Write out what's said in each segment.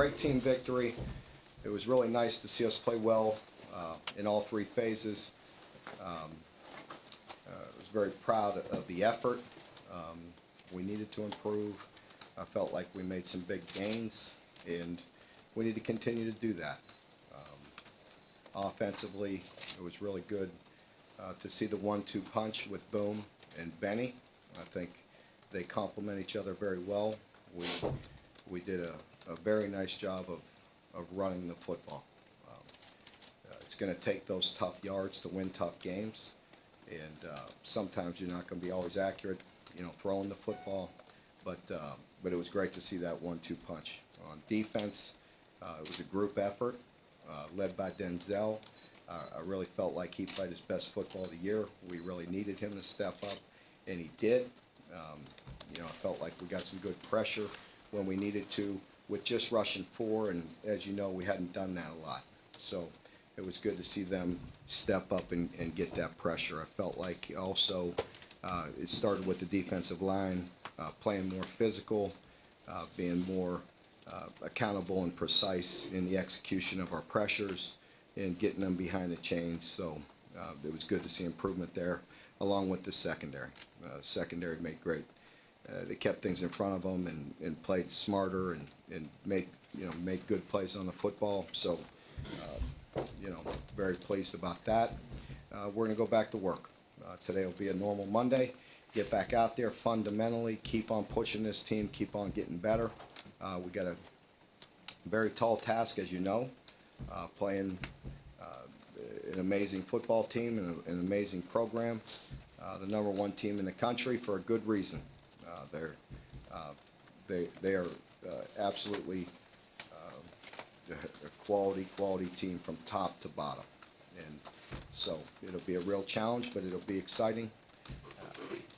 great team victory. It was really nice to see us play well in all three phases. I was very proud of the effort. We needed to improve. I felt like we made some big gains, and we need to continue to do that. Offensively, it was really good to see the 1-2 punch with Boom and Benny. I think they complement each other very well. We did a very nice job of running the football. It's going to take those tough yards to win tough games, and sometimes you're not going to be always accurate, throwing the football. But it was great to see that 1-2 punch. On defense, it was a group effort led by Denzel. I really felt like he played his best football of the year. We really needed him to step up, and he did. I felt like we got some good pressure when we needed to with just rushing 4, and as you know, we hadn't done that a lot. So it was good to see them step up and get that pressure. I felt like also it started with the defensive line playing more physical, being more accountable and precise in the execution of our pressures and getting them behind the chains. So it was good to see improvement there, along with the secondary. Secondary made great. They kept things in front of them and played smarter and made good plays on the football. So very pleased about that. We're going to go back to work. Today will be a normal Monday. Get back out there fundamentally, keep on pushing this team, keep on getting better. We got a very tall task, as you know, playing an amazing football team and an amazing program, the #1 team in the country for a good reason. They are absolutely a quality team from top to bottom, and so it'll be a real challenge, but it'll be exciting,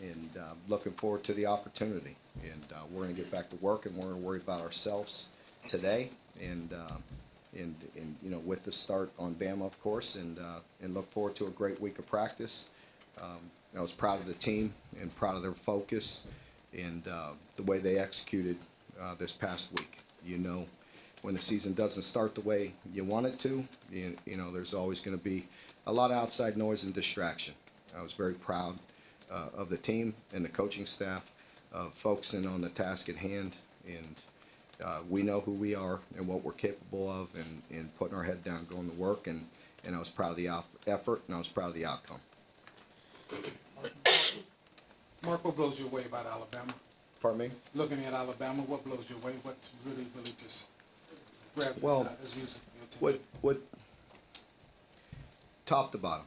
and looking forward to the opportunity. And we're going to get back to work, and we're going to worry about ourselves today, and with the start on Bama, of course, and look forward to a great week of practice. I was proud of the team and proud of their focus and the way they executed this past week. When the season doesn't start the way you want it to, there's always going to be a lot of outside noise and distraction. I was very proud of the team and the coaching staff focusing on the task at hand, and we know who we are and what we're capable of, and putting our head down, going to work, and I was proud of the effort, and I was proud of the outcome. Mark, what blows you away about Alabama? Pardon me? Looking at Alabama, what blows you away? What's really just grabbed as your attention? What top to bottom,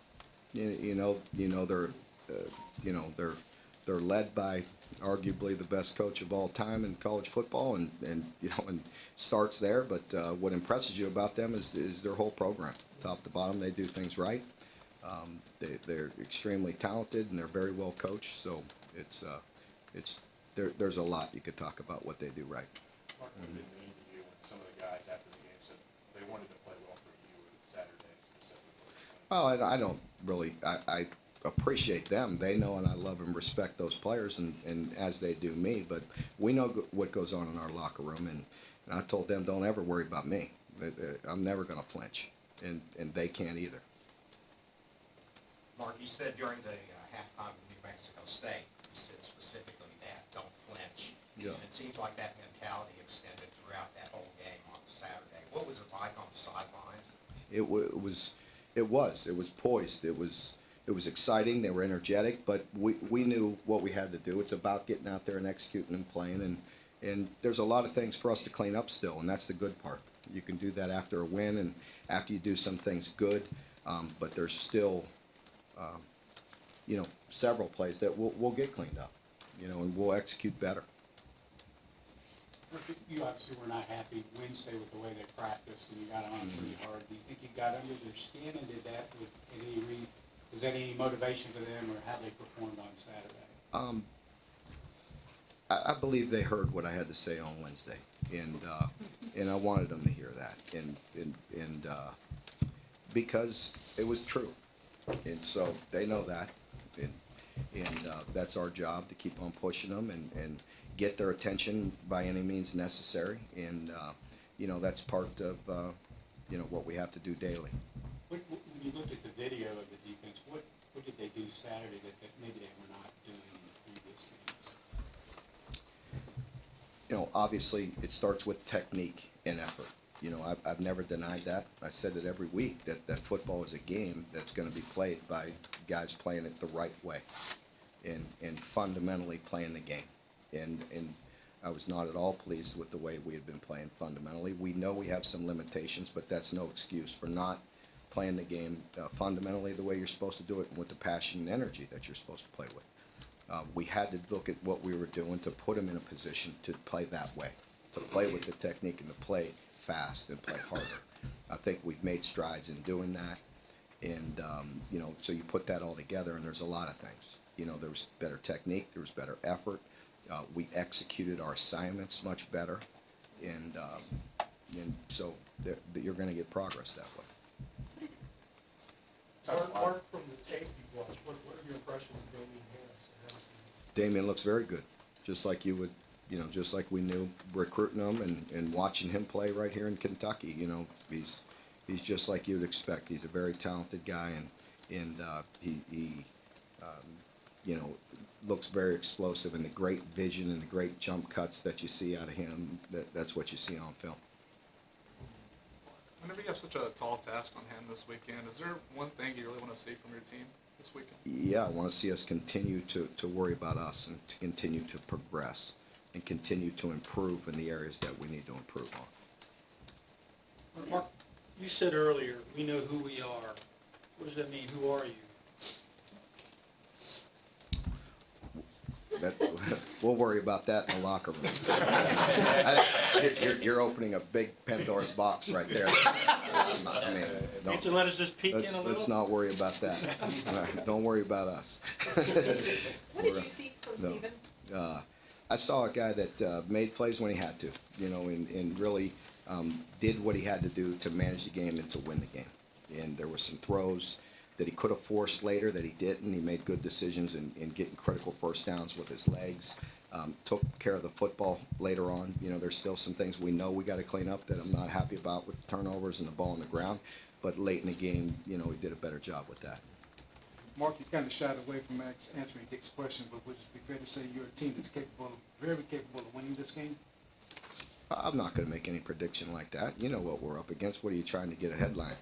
they're led by arguably the best coach of all time in college football, and starts there. But what impresses you about them is their whole program, top to bottom. They do things right. They're extremely talented, and they're very well coached. So there's a lot you could talk about what they do right. Mark, in the interview, when some of the guys after the game said they wanted to play well for you Saturday specifically. Oh, I don't really. I appreciate them. They know and I love and respect those players, and as they do me. But we know what goes on in our locker room, and I told them, don't ever worry about me. I'm never going to flinch, and they can't either. Mark, you said during the halftime of New Mexico State, you said specifically that, don't flinch. Yeah. And it seems like that mentality extended throughout that whole game on Saturday. What was it like on the sidelines? It was poised. It was exciting. They were energetic, but we knew what we had to do. It's about getting out there and executing and playing, and there's a lot of things for us to clean up still, and that's the good part. You can do that after a win and after you do some things good, but there's still several plays that we'll get cleaned up, and we'll execute better. You obviously were not happy Wednesday with the way they practiced, and you got on them pretty hard. Do you think you got under their skin, and did that was that any motivation for them, or how they performed on Saturday? I believe they heard what I had to say on Wednesday, and I wanted them to hear that, and because it was true, and so they know that, and that's our job, to keep on pushing them and get their attention by any means necessary, and that's part of, what we have to do daily. When you looked at the video of the defense, what did they do Saturday that maybe they were not doing in the previous games? Obviously, it starts with technique and effort. I've never denied that. I said it every week, that football is a game that's going to be played by guys playing it the right way and fundamentally playing the game. And I was not at all pleased with the way we had been playing fundamentally. We know we have some limitations, but that's no excuse for not playing the game fundamentally the way you're supposed to do it and with the passion and energy that you're supposed to play with. We had to look at what we were doing to put them in a position to play that way, to play with the technique and to play fast and play harder. I think we've made strides in doing that, and so you put that all together, and there's a lot of things. There was better technique, there was better effort. We executed our assignments much better, and so you're going to get progress that way. Mark, from the tape you watched, what are your impressions of Damian Harris? Damien looks very good, just like you would, just like we knew recruiting him and watching him play right here in Kentucky. He's just like you'd expect. He's a very talented guy, and he looks very explosive, and the great vision and the great jump cuts that you see out of him. That's what you see on film. Whenever you have such a tall task on hand this weekend, is there one thing you really want to see from your team this weekend? Yeah, I want to see us continue to worry about us and to continue to progress and continue to improve in the areas that we need to improve on. Mark, you said earlier, we know who we are. What does that mean? Who are you? We'll worry about that in the locker room. You're opening a big Pandora's box right there. Can't you let us just peek in a little? Let's not worry about that. Don't worry about us. What did you see from Stephen? I saw a guy that made plays when he had to, and really did what he had to do to manage the game and to win the game. And there were some throws that he could have forced later that he didn't. He made good decisions in getting critical first downs with his legs. Took care of the football later on. There's still some things we know we got to clean up that I'm not happy about with the turnovers and the ball on the ground. But late in the game, he did a better job with that. Mark, you kind of shied away from answering Dick's question, but would it be fair to say you're a team that's very capable of winning this game? I'm not going to make any prediction like that. You know what we're up against. What are you trying to get a headline?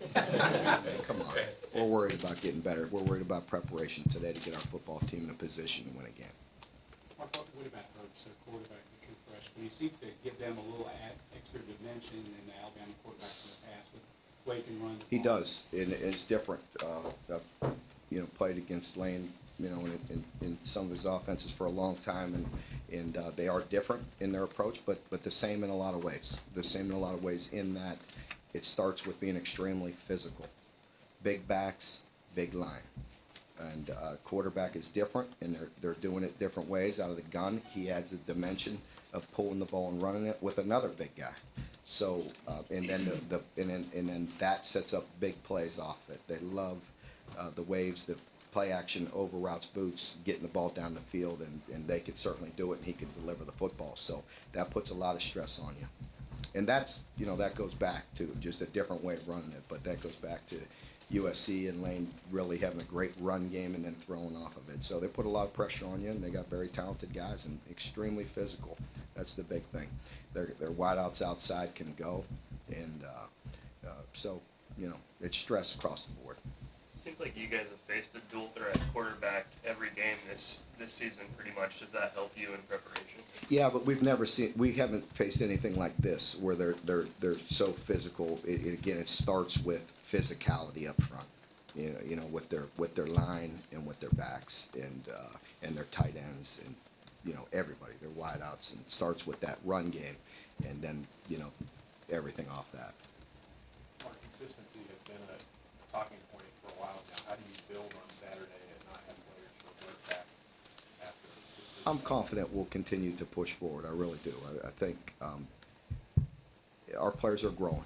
Come on. We're worried about getting better. We're worried about preparation today to get our football team in a position to win a game. Mark, what about Herbst, the quarterback, the true freshman? He seemed to give them a little extra dimension than the Alabama quarterbacks in the past with the way he can run the ball. He does, and it's different. Played against Lane, in some of his offenses for a long time, and they are different in their approach, but the same in a lot of ways. The same in a lot of ways in that it starts with being extremely physical. Big backs, big line. And quarterback is different, and they're doing it different ways. Out of the gun, he adds a dimension of pulling the ball and running it with another big guy. So, and then that sets up big plays off it. They love the waves, the play action over routes, boots, getting the ball down the field, and they can certainly do it, and he can deliver the football. So that puts a lot of stress on you. And that's, that goes back to just a different way of running it, but that goes back to USC and Lane really having a great run game and then throwing off of it. So they put a lot of pressure on you, and they got very talented guys and extremely physical. That's the big thing. Their wideouts outside can go, and so, it's stress across the board. Seems like you guys have faced a dual threat quarterback every game this season pretty much. Does that help you in preparation? Yeah, but we haven't faced anything like this where they're so physical. It starts with physicality up front, with their line and with their backs and their tight ends and everybody, their wideouts, and it starts with that run game, and then everything off that. Our consistency has been a talking point for a while now. How do you build on Saturday and not have players revert back after? I'm confident we'll continue to push forward. I really do. I think our players are growing,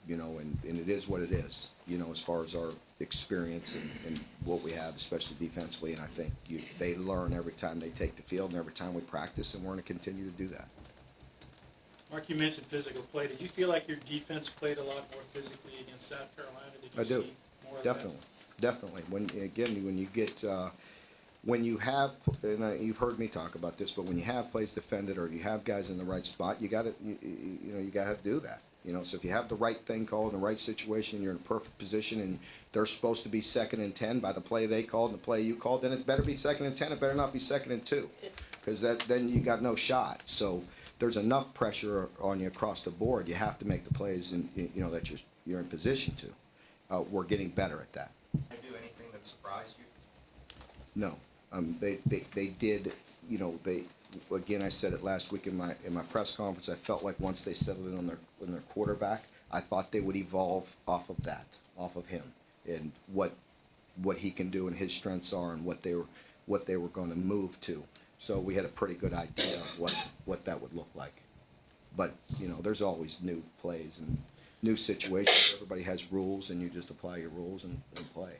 and it is what it is, as far as our experience and what we have, especially defensively. And I think they learn every time they take the field and every time we practice, and we're going to continue to do that. Mark, you mentioned physical play. Did you feel like your defense played a lot more physically against South Carolina? Did you I do. see more of that? Definitely. When you get, when you have, and you've heard me talk about this, but when you have plays defended or you have guys in the right spot, you gotta, you gotta do that. So if you have the right thing called in the right situation, you're in a perfect position, and they're supposed to be 2nd and 10 by the play they called and the play you called, then it better be 2nd and 10. It better not be 2nd and 2, because then you got no shot. So there's enough pressure on you across the board. You have to make the plays, and that you're in position to. We're getting better at that. Did they do anything that surprised you? No, they did. Again, I said it last week in my press conference. I felt like once they settled in on their quarterback, I thought they would evolve off of him, and what he can do and his strengths are, and what they were going to move to. So we had a pretty good idea of what that would look like. But there's always new plays and new situations. Everybody has rules, and you just apply your rules and play.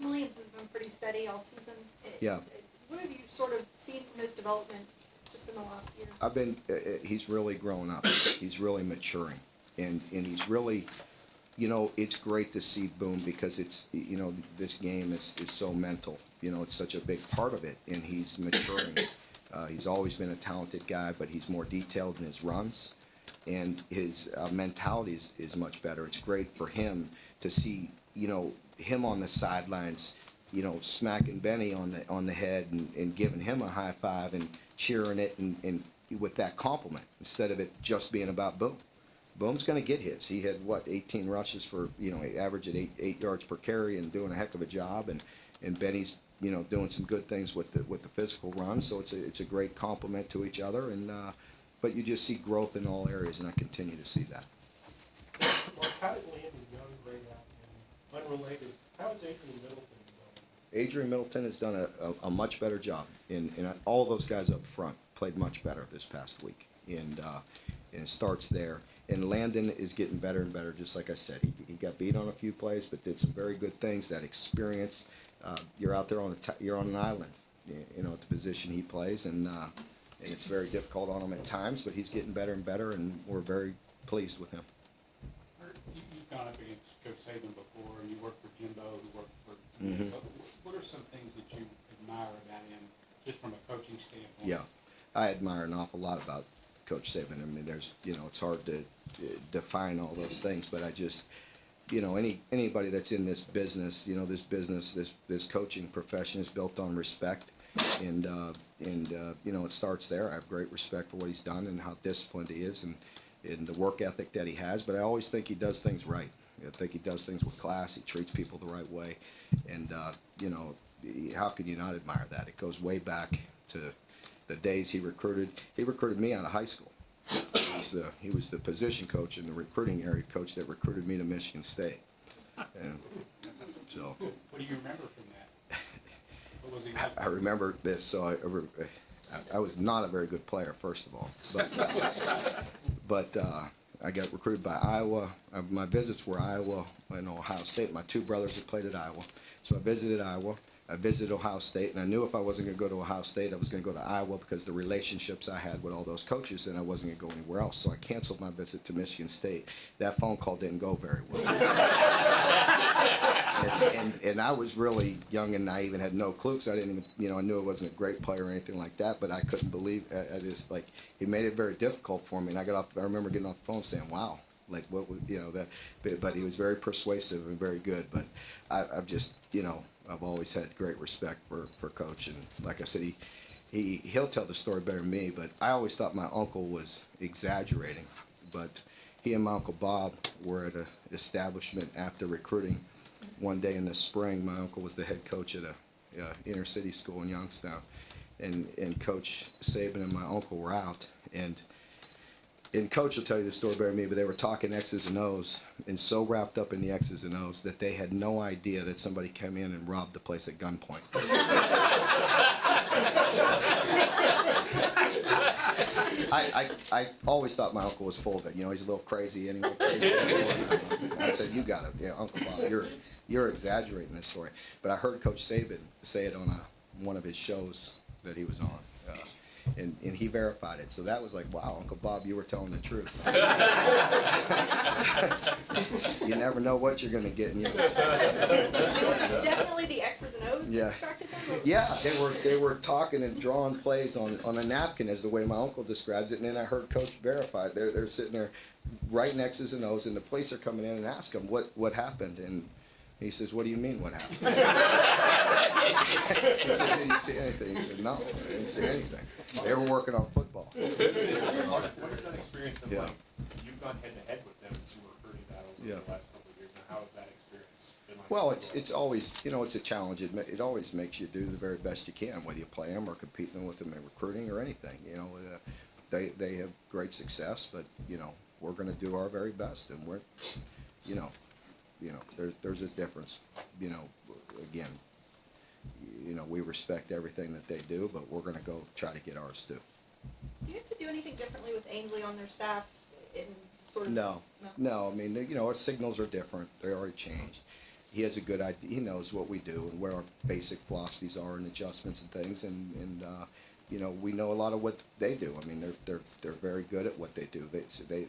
Williams has been pretty steady all season. Yeah. What have you sort of seen from his development just in the last year? He's really grown up. He's really maturing, and he's really, it's great to see Boom, because it's, this game is so mental. It's such a big part of it, and he's maturing. He's always been a talented guy, but he's more detailed in his runs, and his mentality is much better. It's great for him to see, him on the sidelines, smacking Benny on the head and giving him a high five and cheering it and with that compliment, instead of it just being about Boom. Boom's going to get his. He had 18 rushes for, he averaged at 8 yards per carry and doing a heck of a job, and Benny's doing some good things with the physical run. So it's a great compliment to each other, and but you just see growth in all areas, and I continue to see that. Mark, how did Landon Young grade out? And unrelated, how is Adrian Middleton going? Adrian Middleton has done a much better job, and all those guys up front played much better this past week, and it starts there. And Landon is getting better and better, just like I said. He got beat on a few plays, but did some very good things. That experience, you're out there you're on an island, at the position he plays, and it's very difficult on him at times, but he's getting better and better, and we're very pleased with him. You've gone up against Coach Saban before, and you worked for Jimbo, who worked for. Mhm. What are some things that you admire about him, just from a coaching standpoint? Yeah, I admire an awful lot about Coach Saban. I mean, there's, it's hard to define all those things, but I just, anybody that's in this business, this coaching profession is built on respect, and it starts there. I have great respect for what he's done and how disciplined he is, and the work ethic that he has. But I always think he does things right. I think he does things with class. He treats people the right way, and how could you not admire that? It goes way back to the days he recruited me out of high school. He was the position coach and the recruiting area coach that recruited me to Michigan State. And so What do you remember from that? What was he like? I remember this. So I was not a very good player, first of all, but I got recruited by Iowa. My visits were Iowa and Ohio State. My two brothers had played at Iowa, so I visited Iowa. I visited Ohio State, and I knew if I wasn't going to go to Ohio State, I was going to go to Iowa, because the relationships I had with all those coaches, and I wasn't going to go anywhere else. So I canceled my visit to Michigan State. That phone call didn't go very well. and I was really young and naive and had no clue, because I didn't even, I knew I wasn't a great player or anything like that, but I couldn't believe, I just, it made it very difficult for me. And I remember getting off the phone saying, wow. What was, but he was very persuasive and very good. But I've just, I've always had great respect for Coach. And like I said, he'll tell the story better than me, but I always thought my uncle was exaggerating. But he and my Uncle Bob were at an establishment after recruiting one day in the spring. My uncle was the head coach at a inner city school in Youngstown. And Coach Saban and my uncle were out. And Coach will tell you the story better than me, but they were talking X's and O's, and so wrapped up in the X's and O's that they had no idea that somebody came in and robbed the place at gunpoint. I always thought my uncle was full of it. He's a little crazy, and he went crazy. I said, "You got it, yeah, Uncle Bob. You're exaggerating this story." But I heard Coach Saban say it on one of his shows that he was on. and he verified it. So that was like, wow, Uncle Bob, you were telling the truth. You never know what you're gonna get in your. Definitely the X's and O's Yeah. that distracted them? Or- Yeah, they were talking and drawing plays on a napkin, as the way my uncle describes it, and then I heard Coach verify it. They're sitting there writing X's and O's, and the police are coming in and ask him what happened, and he says, "What do you mean what happened?" He said, "Did you see anything?" He said, "No, I didn't see anything. They were working on football." What has that experience been Yeah. like? You've gone head to head with them in some recruiting battles over Yeah. the last couple of years. Now, how has that experience been like? Well, it's always, it's a challenge. It always makes you do the very best you can, whether you play them or competing with them in recruiting or anything. They have great success, but we're going to do our very best, and we're, there's a difference. Again, we respect everything that they do, but we're going to go try to get ours too. Do you have to do anything differently with Ainsley on their staff in sort of? No. I mean, our signals are different. They already changed. He has a good idea. He knows what we do and where our basic philosophies are and adjustments and things. And we know a lot of what they do. I mean, they're very good at what they do.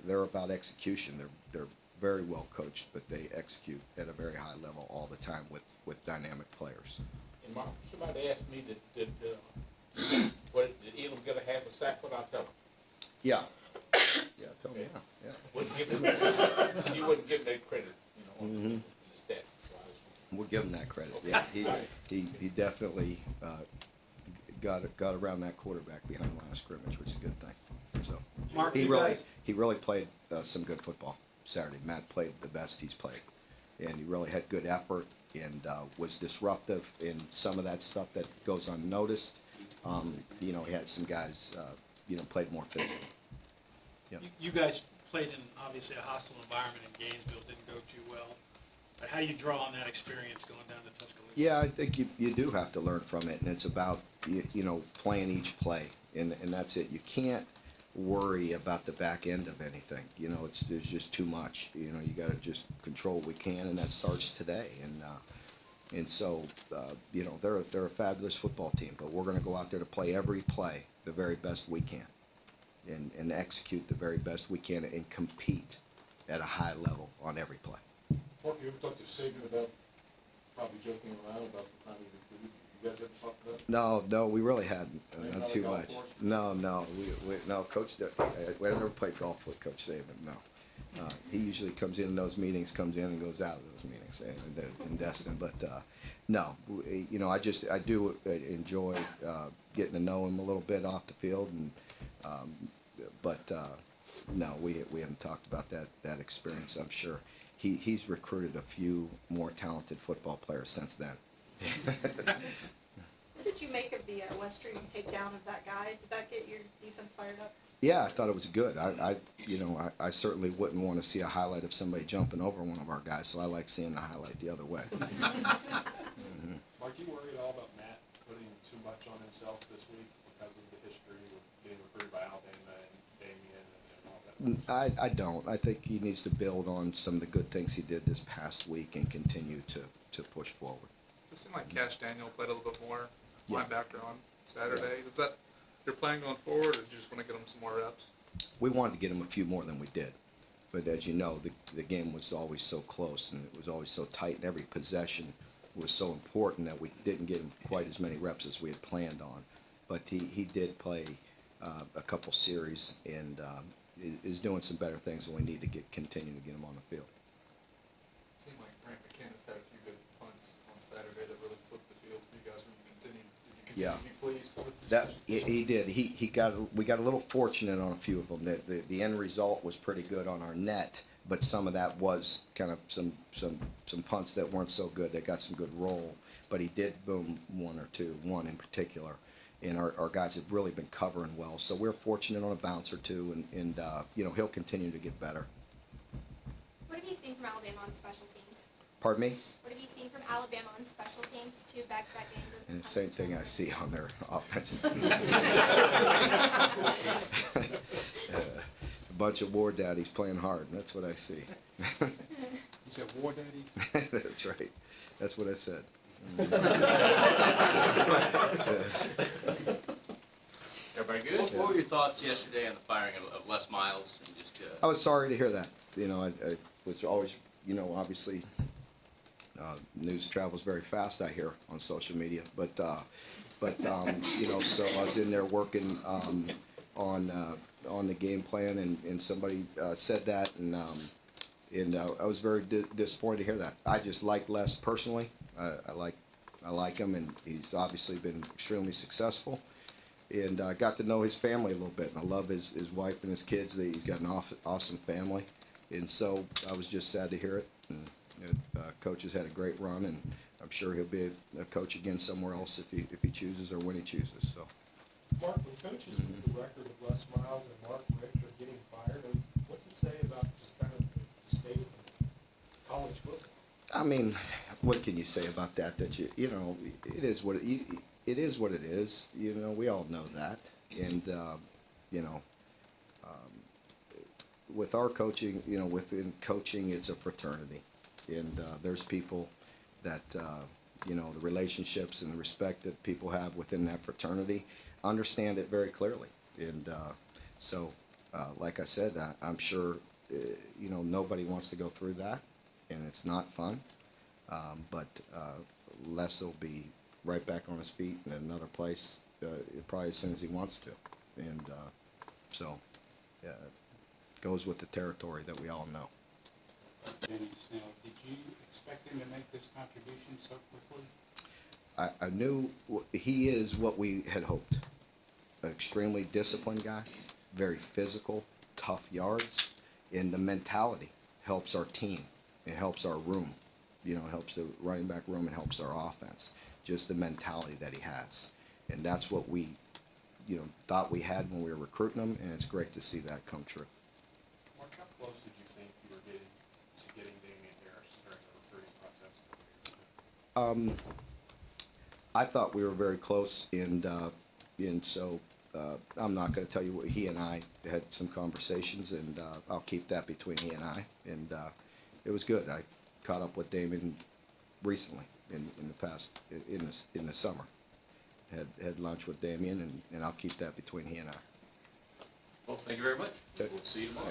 They're about execution. They're very well coached, but they execute at a very high level all the time with dynamic players. And Mark, somebody asked me did Elam get a half a sack without telling? Yeah. Yeah. Tell me. Yeah. Wouldn't give him, and you wouldn't give him that credit, on Mhm. the stats. So I was- We'll give him that credit. Yeah. He definitely got around that quarterback behind the line of scrimmage, which is a good thing. So Mark, he you really guys- he really played some good football Saturday. Matt played the best he's played, and he really had good effort and was disruptive in some of that stuff that goes unnoticed. He had some guys played more physical. Yep. You guys played in obviously a hostile environment in Gainesville, didn't go too well. But how do you draw on that experience going down to Tuscaloosa? Yeah, I think you do have to learn from it, and it's about playing each play, and that's it. You can't worry about the back end of anything. There's just too much. You got to just control what we can, and that starts today. And so they're a fabulous football team, but we're going to go out there to play every play the very best we can, and execute the very best we can, and compete at a high level on every play. Mark, you ever talked to Saban about, probably joking around about the time he recruited? You guys ever talked about it? No, we really hadn't. Maybe Not not too a golf much. course? No, no. Coach, we never played golf with Coach Saban. No, he usually comes in those meetings, comes in and goes out of those meetings in Destin. But no, I do enjoy getting to know him a little bit off the field, and no, we haven't talked about that experience. I'm sure he's recruited a few more talented football players since then. What did you make of the West Street takedown of that guy? Did that get your defense fired up? Yeah, I thought it was good. I certainly wouldn't want to see a highlight of somebody jumping over one of our guys, so I like seeing the highlight the other way. Mark, you worried at all about Matt putting too much on himself this week because of the history with getting recruited by Alabama and Damien and all that? I don't. I think he needs to build on some of the good things he did this past week and continue to push forward. It seemed like Cash Daniel played a little bit more Yeah. linebacker on Saturday. Is that your plan going forward, or do you just want to get him some more reps? We wanted to get him a few more than we did. But as you know, the game was always so close, and it was always so tight, and every possession was so important that we didn't get him quite as many reps as we had planned on. But he did play a couple series, and is doing some better things, and we need to continue to get him on the field. It seemed like Grant McCannis had a few good punts on Saturday that really flipped the field for you guys when you continued. Did you continue Yeah. to be pleased with the That decisions? he did. We got a little fortunate on a few of them. The end result was pretty good on our net, but some of that was kind of some punts that weren't so good. They got some good roll, but he did boom one in particular, and our guys have really been covering well. So we're fortunate on a bounce or two, and he'll continue to get better. What have you seen from Alabama on special teams? Pardon me? What have you seen from Alabama on special teams? 2 back-to-back games. And the same thing I see on their offense. A bunch of war daddies playing hard, and that's what I see. You said war daddies? That's right. That's what I said. Yeah, Everybody good? What were your thoughts yesterday on the firing of Les Miles and just, I was sorry to hear that. You know, I was always, you know, obviously, news travels very fast, I hear, on social media. But you know, so I was in there working on the game plan, and somebody said that, and I was very disappointed to hear that. I just like Les personally. I like him, and he's obviously been extremely successful. And I got to know his family a little bit, and I love his wife and his kids. He's got an awesome family, and so I was just sad to hear it. And coach has had a great run, and I'm sure he'll be a coach again somewhere else if he chooses or when he chooses. So. Mark, when coaches with the record of Les Miles and Mark Richt are getting fired, what's it say about just kind of the state of college football? I mean, what can you say about that? That you know, it is what it is. What it is. You know, we all know that, and you know, with our coaching, you know, within coaching, it's a fraternity, and there's people that you know, the relationships and the respect that people have within that fraternity, understand it very clearly, and so, like I said, I'm sure, you know, nobody wants to go through that, and it's not fun, but Les will be right back on his feet in another place, probably as soon as he wants to, and so, yeah, it goes with the territory that we all know. Denny Snell, did you expect him to make this contribution so quickly? I knew he is what we had hoped. An extremely disciplined guy, very physical, tough yards, and the mentality helps our team. It helps our room. You know, it helps the running back room and helps our offense. Just the mentality that he has. And that's what we, you know, thought we had when we were recruiting him, and it's great to see that come true. Mark, how close did you think you were getting Damian Harris during the recruiting process? I thought we were very close, and so I'm not going to tell you what he and I had some conversations, and I'll keep that between he and I. And it was good. I caught up with Damon recently in the past in the summer. Had lunch with Damian, and I'll keep that between he and I. Well, thank you very much. Okay. We'll see you tomorrow.